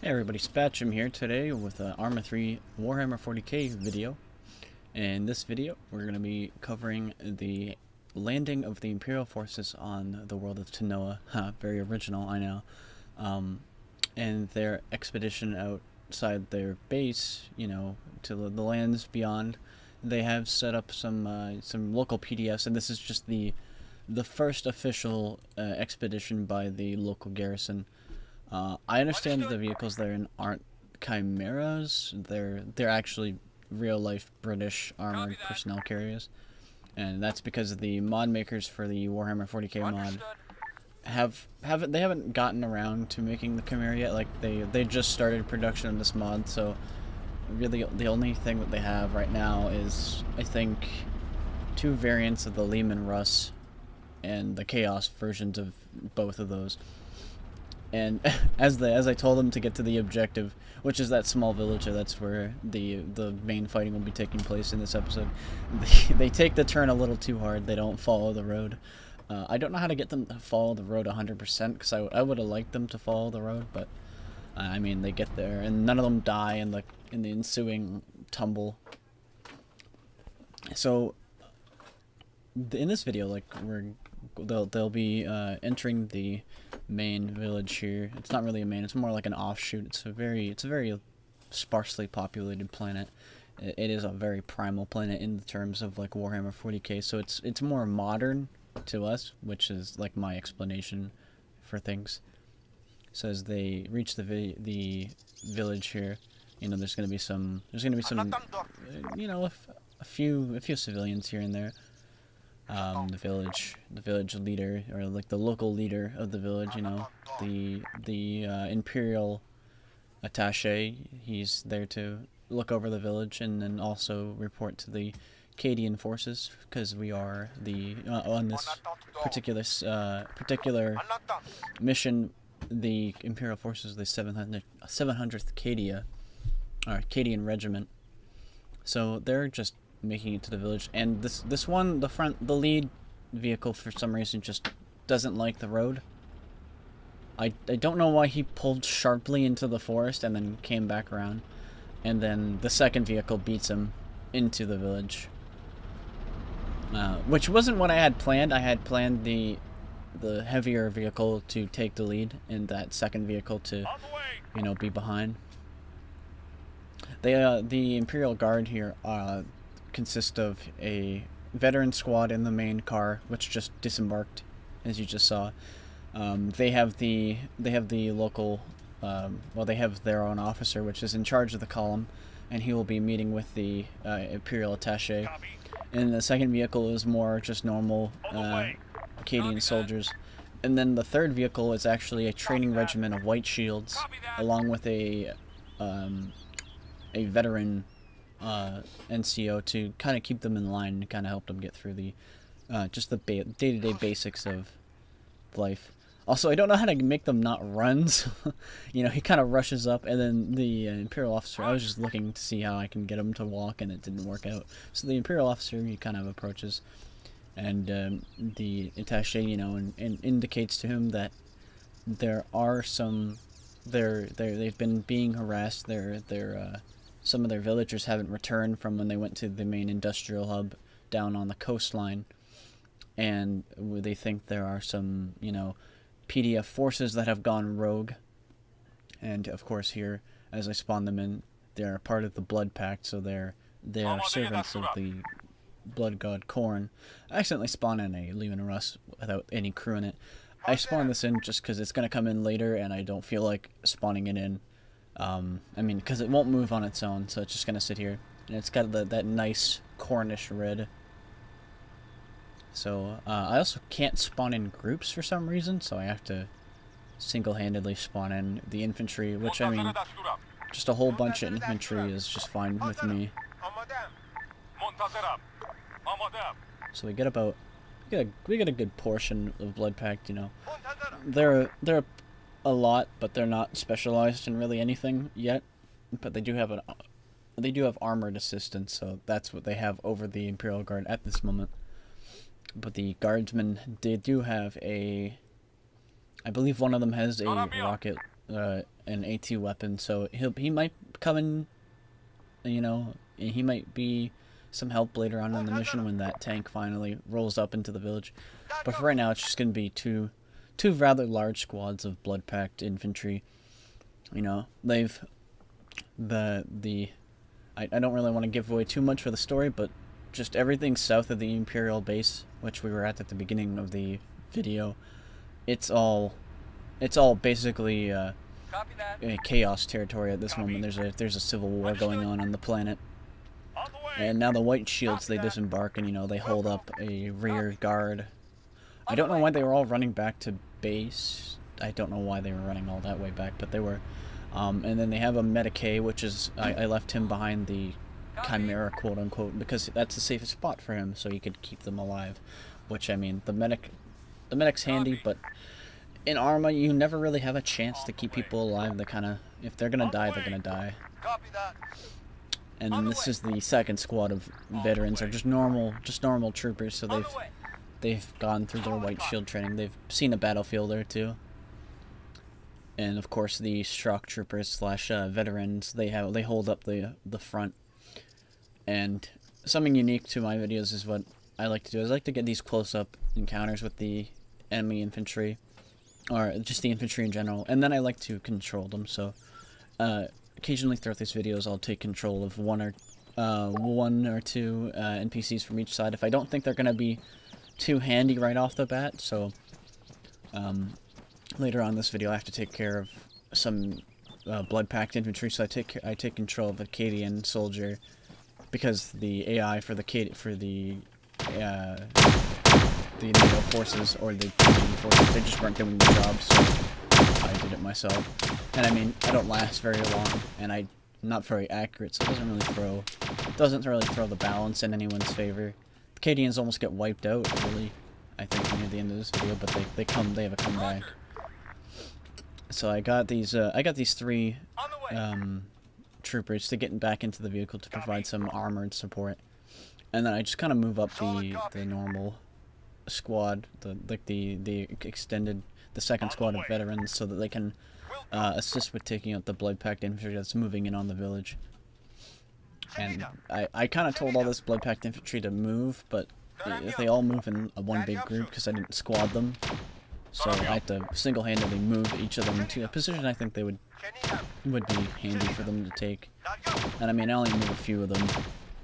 Hey everybody, Spatchum here today with an Arma 3 Warhammer 40k video. In this video, we're going to be covering the landing of the Imperial forces on the world of Tanoa. Very original, I know. And their expedition outside their base, you know, to the lands beyond. They have set up some local PDFs, and this is just the first official expedition by the local garrison. I understand the vehicles therein aren't chimeras. They're actually real life British armored personnel carriers, and that's because the mod makers for the Warhammer 40k mod haven't gotten around to making the chimera yet. Like they just started production of this mod, so really the only thing that they have right now is, I think, two variants of the Lehman Russ and the Chaos versions of both of those. And as I told them to get to the objective, which is that small village, that's where the main fighting will be taking place in this episode, they take the turn a little too hard. They don't follow the road. I don't know how to get them to follow the road 100%, because I would have liked them to follow the road, but I mean, they get there and none of them die in the ensuing tumble. So in this video, like, they'll be entering the main village here. It's not really a main, it's more like an offshoot. It's a very sparsely populated planet. It is a very primal planet in terms of like Warhammer 40k, so it's more modern to us, which is like my explanation for things. So as they reach the village here, you know, there's gonna be some you know, a few civilians here and there. The village leader, or like the local leader of the village, you know, the imperial attaché. He's there to look over the village and then also report to the Cadian forces, because we are the on this particular mission. The imperial forces, the 700th Cadian Regiment. So they're just making it to the village, and this one, the lead vehicle, for some reason just doesn't like the road. I don't know why he pulled sharply into the forest and then came back around, and then the second vehicle beats him into the village, which wasn't what I had planned. I had planned the heavier vehicle to take the lead and that second vehicle to, you know, be behind. The Imperial Guard here consist of a veteran squad in the main car, which just disembarked, as you just saw. They have the local, well, they have their own officer, which is in charge of the column, and he will be meeting with the Imperial attaché. And the second vehicle is more just normal Cadian soldiers. And then the third vehicle is actually a training regiment of white shields, along with a veteran NCO to kind of keep them in line and kind of help them get through the just the day-to-day basics of life. Also, I don't know how to make them not run, so, you know, he kind of rushes up, and then the Imperial officer, I was just looking to see how I can get him to walk, and it didn't work out. So the Imperial officer, he kind of approaches, and the attaché, you know, and indicates to him that there are some, they've been being harassed. Some of their villagers haven't returned from when they went to the main industrial hub down on the coastline, and they think there are some, you know, PDF forces that have gone rogue. And of course, here, as I spawn them in, they're part of the Blood Pact, so they are servants of the blood god Khorne. I accidentally spawned in a Lehman Russ without any crew in it. I spawned this in just because it's going to come in later, and I don't feel like spawning it in. I mean, because it won't move on its own, so it's just going to sit here. And it's got that nice Cornish red. So, I also can't spawn in groups for some reason, so I have to single-handedly spawn in the infantry, which, I mean, just a whole bunch of infantry is just fine with me. So we get a good portion of Blood Pact, you know. They're a lot, but they're not specialized in really anything yet. But they do have armored assistance, so that's what they have over the Imperial Guard at this moment. But the guardsmen, they do have I believe one of them has a rocket an AT weapon, so he might come in, you know, and he might be some help later on in the mission when that tank finally rolls up into the village. But for right now, it's just going to be two rather large squads of Blood Pact infantry. You know, they've I don't really want to give away too much for the story, but just everything south of the Imperial base, which we were at the beginning of the video, it's all basically a chaos territory at this moment. There's a civil war going on the planet. And now the White Shields, they disembark and, you know, they hold up a rear guard. I don't know why they were all running back to base. I don't know why they were running all that way back, but they were. And then they have a Medicae, which is, I left him behind the Chimera, quote-unquote, because that's the safest spot for him, so he could keep them alive. Which, I mean, the medic's handy, but in Arma, you never really have a chance to keep people alive. They kind of, if they're gonna die, they're gonna die. And this is the second squad of veterans, or just normal troopers. So they've gone through their White Shield training. They've seen a battlefield or two. And of course, the shock troopers slash veterans, they hold up the front. And something unique to my videos is what I like to do. I like to get these close-up encounters with the enemy infantry, or just the infantry in general, and then I like to control them. So occasionally throughout these videos, I'll take control of one or two NPCs from each side if I don't think they're gonna be too handy right off the bat. So later on in this video, I have to take care of some Blood Pact infantry. So I take control of a Cadian soldier, because the AI for the NATO forces, or the Canadian forces, they just weren't doing the job, so I did it myself. And I mean, I don't last very long, and I'm not very accurate, so it doesn't really throw the balance in anyone's favor. The Cadians almost get wiped out, really, I think, near the end of this video, but they have a comeback. So I got these three troopers to get back into the vehicle to provide some armored support, and then I just kind of move up the normal squad, the second squad of veterans, so that they can assist with taking out the Blood Pact infantry that's moving in on the village. And I kind of told all this Blood Pact infantry to move, but they all move in one big group because I didn't squad them. So I had to single-handedly move each of them to a position I think they would be handy for them to take. And I mean, I only move a few of them,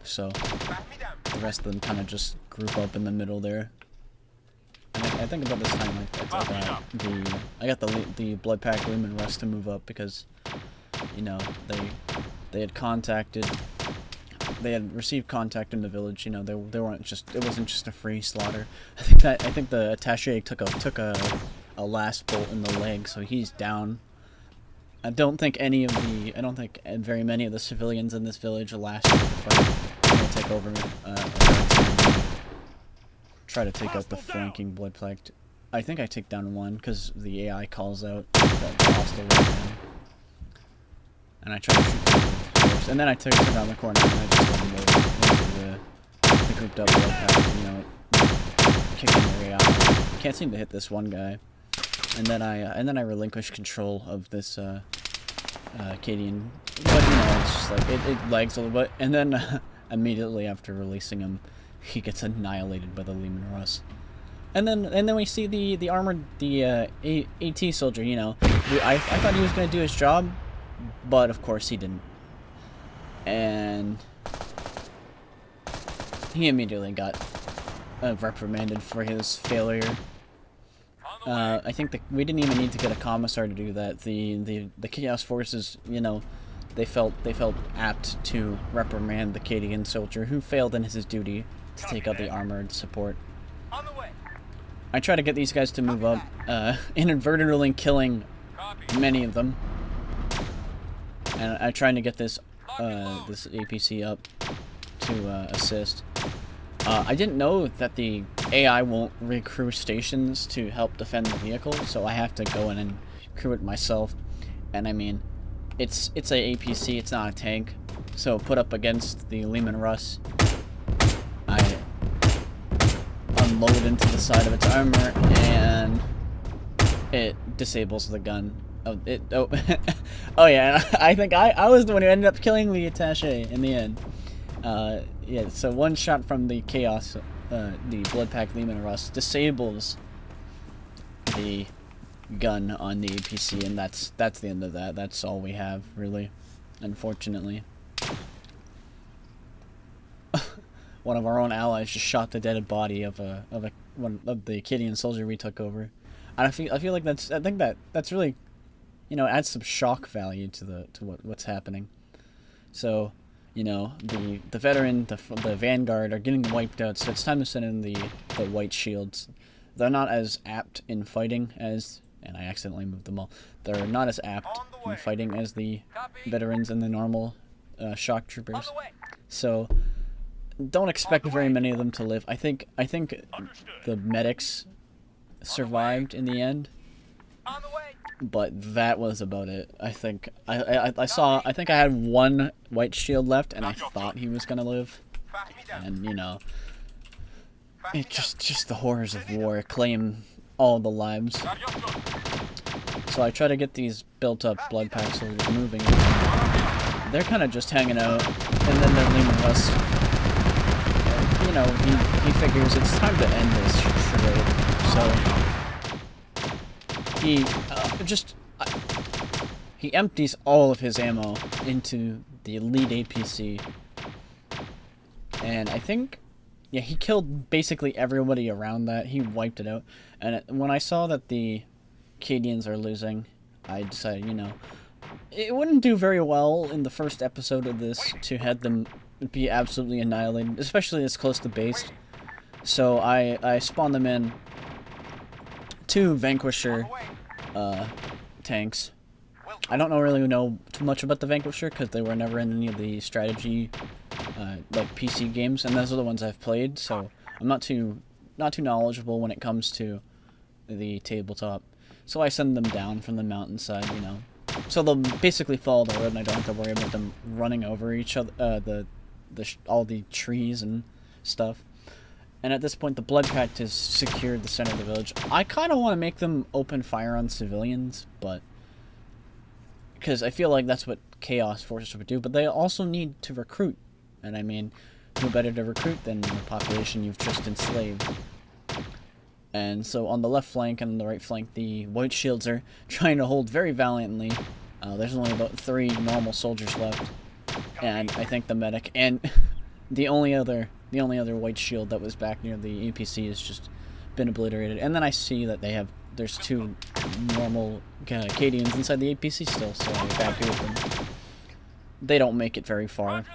so the rest of them kind of just group up in the middle there. And I think about this time I got the Blood Pact Lumen Russ to move up because, you know, they had received contact in the village. You know, they weren't just, it wasn't just a free slaughter. I think the attaché took a last bolt in the leg, so he's down. I don't think very many of the civilians in this village lasted the fight. I'm gonna take over, try to take out the flanking Blood Pact. I think I take down one because the AI calls out that the hostile weapon, and I try to shoot first. And then I took it down the corner and I just went into the grouped up Blood Pact, you know, kicking their AI. Can't seem to hit this one guy. And then I relinquish control of this Cadian, but you know, it's just like it lags a little bit, and then immediately after releasing him, he gets annihilated by the Leman Russ. And then we see the armored AT soldier. You know, I thought he was gonna do his job, but of course he didn't, and he immediately got reprimanded for his failure. I think we didn't even need to get a commissar to do that. The Chaos Forces, you know, they felt apt to reprimand the Cadian soldier who failed in his duty to take out the armored support. I try to get these guys to move up, inadvertently killing many of them, and I'm trying to get this APC up to assist. I didn't know that the AI won't recrew stations to help defend the vehicle, so I have to go in and crew it myself. And I mean, it's a APC, it's not a tank, so put up against the Leman Russ, I unload into the side of its armor, and it disables the gun. Oh, oh, oh yeah, I think I was the one who ended up killing the attaché in the end. Yeah, so one shot from the Chaos, the Blood Pact Lehman Russ disables the gun on the APC, and that's the end of that. That's all we have, really, unfortunately. One of our own allies just shot the dead body of one of the Cadian soldier we took over. And I feel like I think that's really, you know, adds some shock value to what's happening. So, you know, the veteran, the vanguard are getting wiped out, so it's time to send in the white shields. They're not as apt in fighting as, and I accidentally moved them all. They're not as apt in fighting as the veterans and the normal shock troopers. So don't expect very many of them to live. I think the medics survived in the end, but that was about it. I think I had one white shield left, and I thought he was gonna live, and you know, it just the horrors of war claim all the lives. So I try to get these built-up Blood Pact soldiers moving. They're kind of just hanging out, and then they're leaving us. You know, he figures it's time to end this charade. So he empties all of his ammo into the elite APC, and I think, yeah, he killed basically everybody around that. He wiped it out, and when I saw that the Cadians are losing, I decided, you know, it wouldn't do very well in the first episode of this to have them be absolutely annihilated, especially this close to base. So I spawned them in 2 Vanquisher tanks. I don't really know too much about the Vanquisher because they were never in any of the strategy like PC games, and those are the ones I've played. So I'm not too knowledgeable when it comes to the tabletop. So I send them down from the mountainside, you know. So they'll basically follow the road, and I don't have to worry about them running over each other, all the trees and stuff. And at this point, the Blood Pact has secured the center of the village. I kind of want to make them open fire on civilians, but because I feel like that's what Chaos Forces would do. But they also need to recruit, and I mean, who better to recruit than the population you've just enslaved? And so on the left flank and the right flank, the white shields are trying to hold very valiantly. There's only about 3 normal soldiers left, and I think the medic and the only other white shield that was back near the APC has just been obliterated. And then I see that there's 2 normal Cadians inside the APC still, so I evacuate them. They don't make it very far.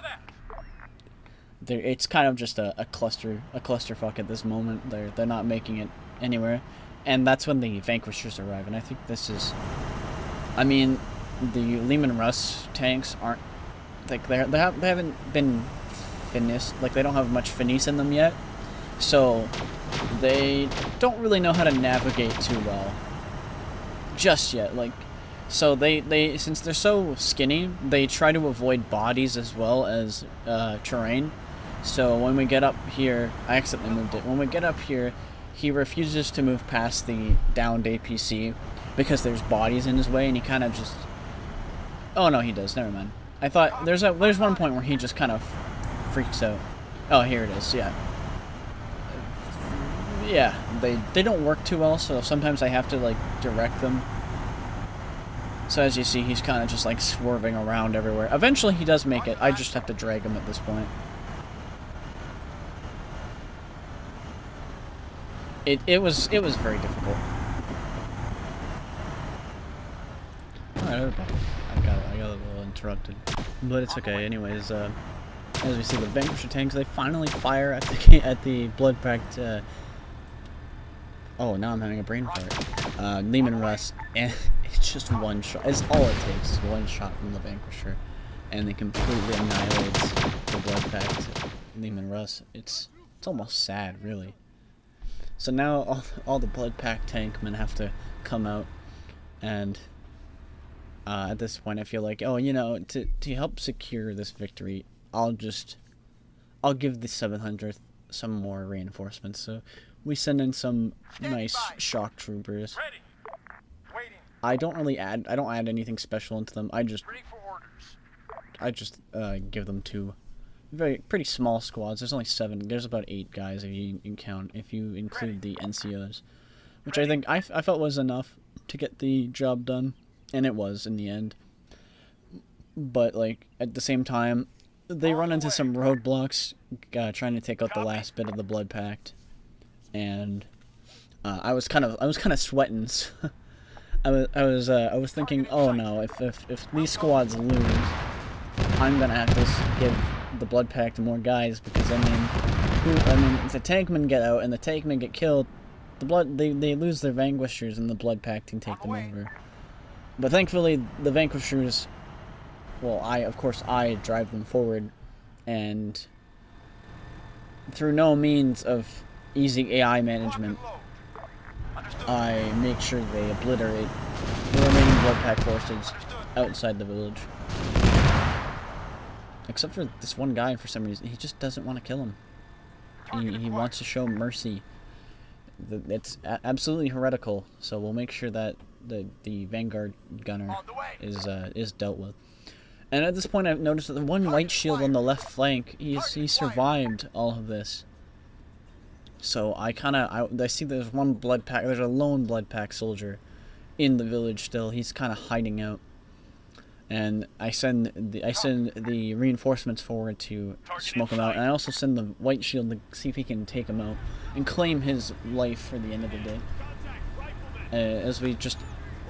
It's kind of just a clusterfuck at this moment. They're not making it anywhere, and that's when the Vanquishers arrive. And I think this is, I mean, the Lehman Russ tanks aren't like they haven't been finished. Like, they don't have much finesse in them yet, so they don't really know how to navigate too well just yet. Like, so they since they're so skinny, they try to avoid bodies as well as terrain. So when we get up here, I accidentally moved it. When we get up here, he refuses to move past the downed APC because there's bodies in his way, and he kind of just... Oh no, he does. Never mind. I thought there's one point where he just kind of freaks out. Oh, here it is. Yeah. Yeah, they don't work too well, so sometimes I have to like direct them. So as you see, he's kind of just like swerving around everywhere. Eventually, he does make it. I just have to drag him at this point. It was very difficult. Alright, everybody. I got a little interrupted, but it's okay. Anyways, as we see the Vanquisher tanks, they finally fire at the Blood Pact. Oh, now I'm having a brain fart. Lehman Russ, and it's just one shot. It's all it takes is one shot from the Vanquisher, and they completely annihilates the Blood Pact Lehman Russ. It's almost sad, really. So now all the Blood Pact tankmen have to come out, and at this point I feel like, oh, you know, to help secure this victory, I'll give the 700th some more reinforcements. So we send in some nice shock troopers. I don't add anything special into them. I just give them to pretty small squads. There's only 7. There's about 8 guys if you include the NCOs, which I think I felt was enough to get the job done, and it was in the end. But like at the same time, they run into some roadblocks trying to take out the last bit of the Blood Pact, and I was kind of sweating. I was thinking, oh no, if these squads lose, I'm gonna have to give the Blood Pact more guys, because I mean, if the tankmen get out and the tankmen get killed, they lose their vanquishers and the Blood Pact can take them over. But thankfully, the vanquishers, well, of course I drive them forward, and through no means of easy AI management, I make sure they obliterate the remaining Blood Pact forces outside the village. Except for this one guy, for some reason, he just doesn't want to kill him. He wants to show mercy. It's absolutely heretical, so we'll make sure that the Vanguard gunner is dealt with. And at this point, I've noticed that the one white shield on the left flank, he survived all of this. So I see there's one Blood Pact, there's a lone Blood Pact soldier in the village still. He's kind of hiding out, and I send the reinforcements forward to smoke him out, and I also send the white shield to see if he can take him out and claim his life for the end of the day. As we just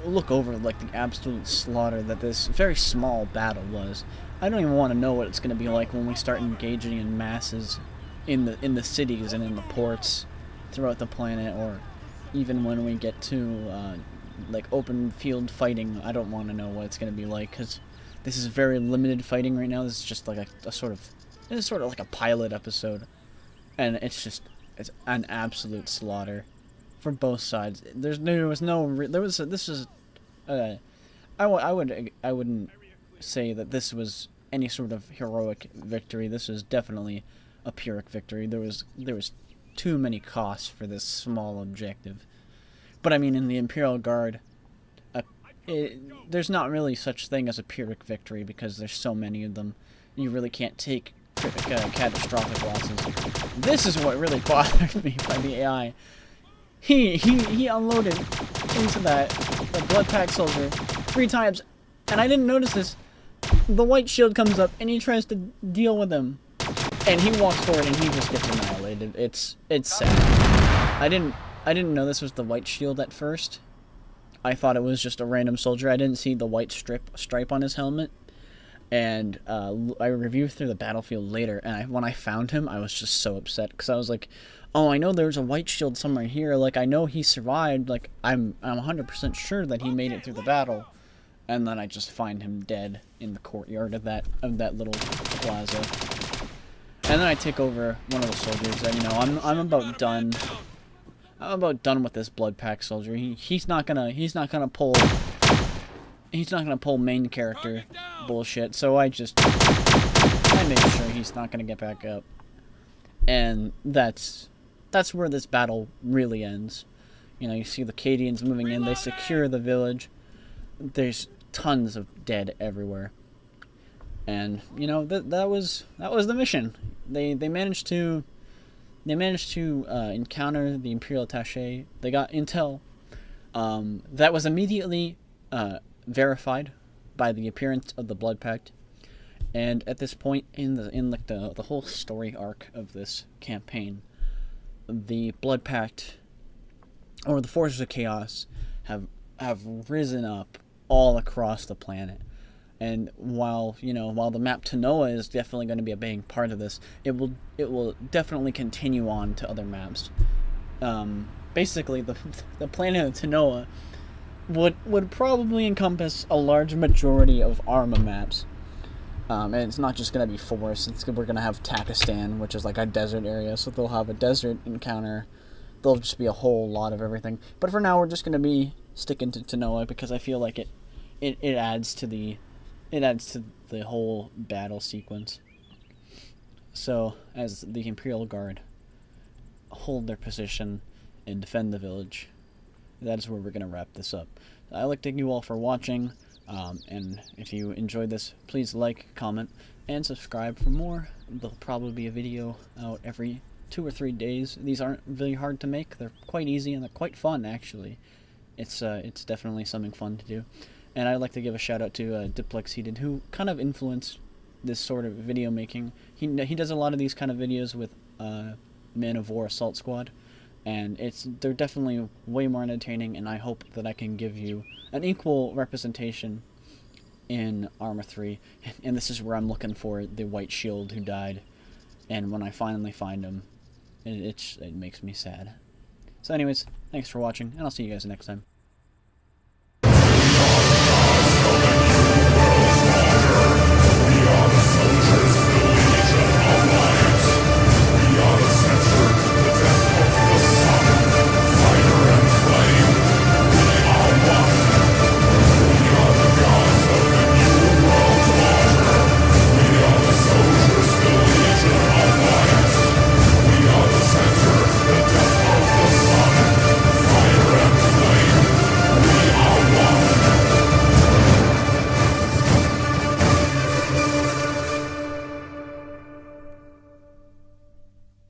look over like the absolute slaughter that this very small battle was. I don't even want to know what it's going to be like when we start engaging in masses in the cities and in the ports throughout the planet, or even when we get to like open field fighting. I don't want to know what it's going to be like, because this is very limited fighting right now. This is just like this is sort of like a pilot episode, and it's an absolute slaughter for both sides. I wouldn't say that this was any sort of heroic victory. This was definitely a Pyrrhic victory. There was too many costs for this small objective. But I mean, in the Imperial Guard, there's not really such thing as a Pyrrhic victory, because there's so many of them. You really can't take catastrophic losses. This is what really bothered me by the AI. He unloaded into the Blood Pact soldier 3 times, and I didn't notice this. The white shield comes up and he tries to deal with him, and he walks forward and he just gets annihilated. It's sad. I didn't know this was the white shield at first. I thought it was just a random soldier. I didn't see the white stripe on his helmet. And I reviewed through the battlefield later, and when I found him, I was just so upset, because I was like, oh, I know there's a white shield somewhere here. Like, I know he survived. Like, I'm 100% sure that he made it through the battle. And then I just find him dead in the courtyard of that little plaza. And then I take over one of the soldiers, and I'm about done. I'm about done with this Blood Pact soldier. He's not gonna pull main character bullshit, so I make sure he's not gonna get back up. And that's where this battle really ends. You see the Cadians moving in, they secure the village. There's tons of dead everywhere. And that was the mission. They managed to encounter the Imperial Attaché. They got intel that was immediately verified by the appearance of the Blood Pact. And at this point in the whole story arc of this campaign, the Blood Pact, or the Forces of Chaos, have risen up all across the planet. And while the map to Noah is definitely going to be a big part of this, it will definitely continue on to other maps. Basically, the planet of Tanoa would probably encompass a large majority of Arma maps. And it's not just going to be forests. We're going to have Takistan, which is like a desert area, so they'll have a desert encounter. There'll just be a whole lot of everything. But for now, we're just going to be sticking to Tanoa, because I feel like it adds to the whole battle sequence. So, as the Imperial Guard hold their position and defend the village, that is where we're going to wrap this up. I like to thank you all for watching, and if you enjoyed this, please like, comment, and subscribe for more. There'll probably be a video out every 2 or 3 days. These aren't really hard to make. They're quite easy and they're quite fun, actually. It's definitely something fun to do. And I'd like to give a shout out to Diplex Heated, who kind of influenced this sort of video making. He does a lot of these kind of videos with Man of War Assault Squad, and they're definitely way more entertaining, and I hope that I can give you an equal representation in Arma 3. And this is where I'm looking for the white shield who died, and when I finally find him, it makes me sad. So anyways, thanks for watching, and I'll see you guys next time.